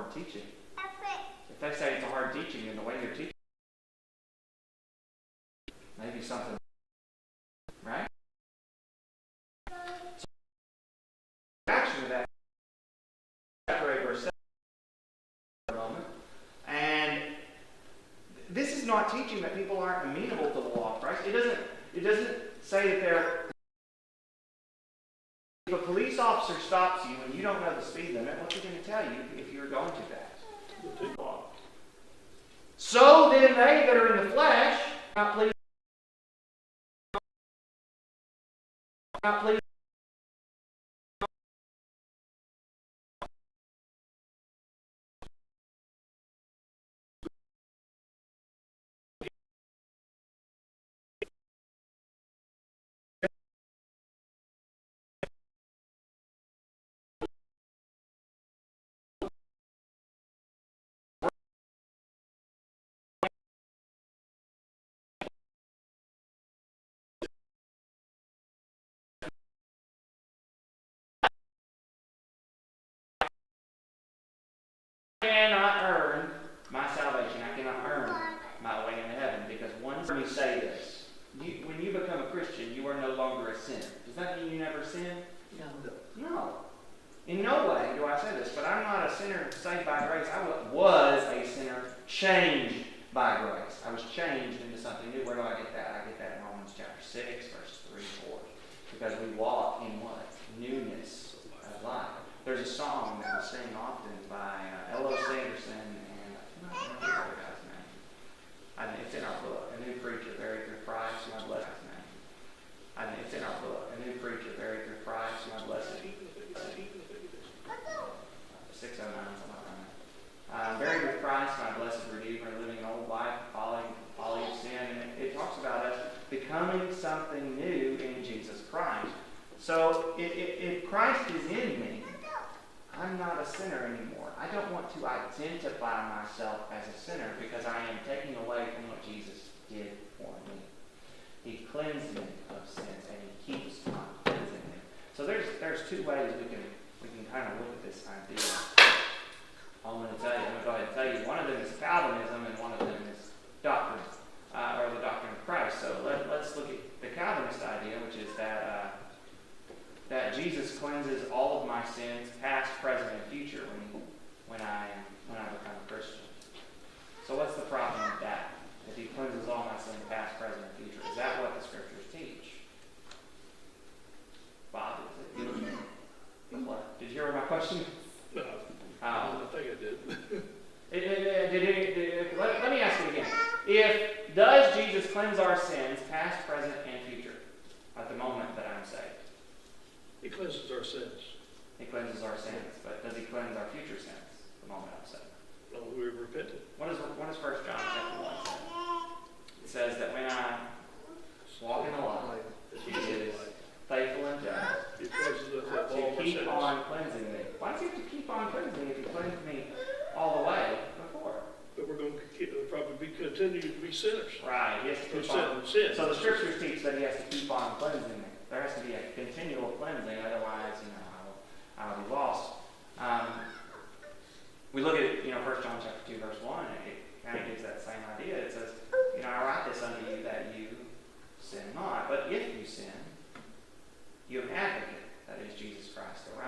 hard teaching. If they say it's a hard teaching, then the way you're teaching, maybe something, right? So, reaction to that, separate verse 7 for a moment. And this is not teaching that people aren't amenable to the law of Christ. It doesn't say that they're. If a police officer stops you and you don't know the speed limit, what's he going to tell you if you're going too fast? So then they that are in the flesh, not please. I cannot earn my salvation. I cannot earn my way into heaven, because once we say this, when you become a Christian, you are no longer a sinner. Does that mean you never sin? No. In no way do I say this, but I'm not a sinner saved by grace. I was a sinner changed by grace. I was changed into something new. Where do I get that? I get that in Romans chapter 6, verse 3, 4. Because we walk in what? Newness of life. There's a song that we sing often by L.O. Sanderson and I cannot remember the other guy's name. It's in our book. A New Preacher Buried Through Christ, my blessed name. It's in our book. A New Preacher Buried Through Christ, my blessed 609, something like that. Buried with Christ, my blessed Redeemer, living an old life, folly of sin. And it talks about us becoming something new in Jesus Christ. So if Christ is in me, I'm not a sinner anymore. I don't want to identify myself as a sinner, because I am taking away from what Jesus did for me. He cleansed me of sins, and He keeps on cleansing me. So there's two ways we can kind of look at this idea. I'm going to go ahead and tell you. One of them is Calvinism, and one of them is doctrine, or the doctrine of Christ. So let's look at the Calvinist idea, which is that Jesus cleanses all of my sins, past, present, and future, when I become a Christian. So what's the problem with that? If He cleanses all my sins, past, present, and future, is that what the Scriptures teach? Bob, is it? What? Did you hear my question? No, I think I did. Let me ask it again. Does Jesus cleanse our sins, past, present, and future, at the moment that I'm saved? He cleanses our sins. He cleanses our sins, but does He cleanse our future sins the moment I'm saved? No, we're repentant. What does 1 John chapter 1 say? It says that when I walk in the light, He is faithful and just to keep on cleansing me. Why does He have to keep on cleansing me if He cleansed me all the way before? But we're going to probably continue to be sinners. Right. He has to keep on. So the Scriptures teach that He has to keep on cleansing me. There has to be a continual cleansing, otherwise, I'll be lost. We look at 1 John chapter 2, verse 1, and it kind of gives that same idea. It says, I write this unto you that you sin not. But if you sin, you have an advocate, that is Jesus Christ, the righteous.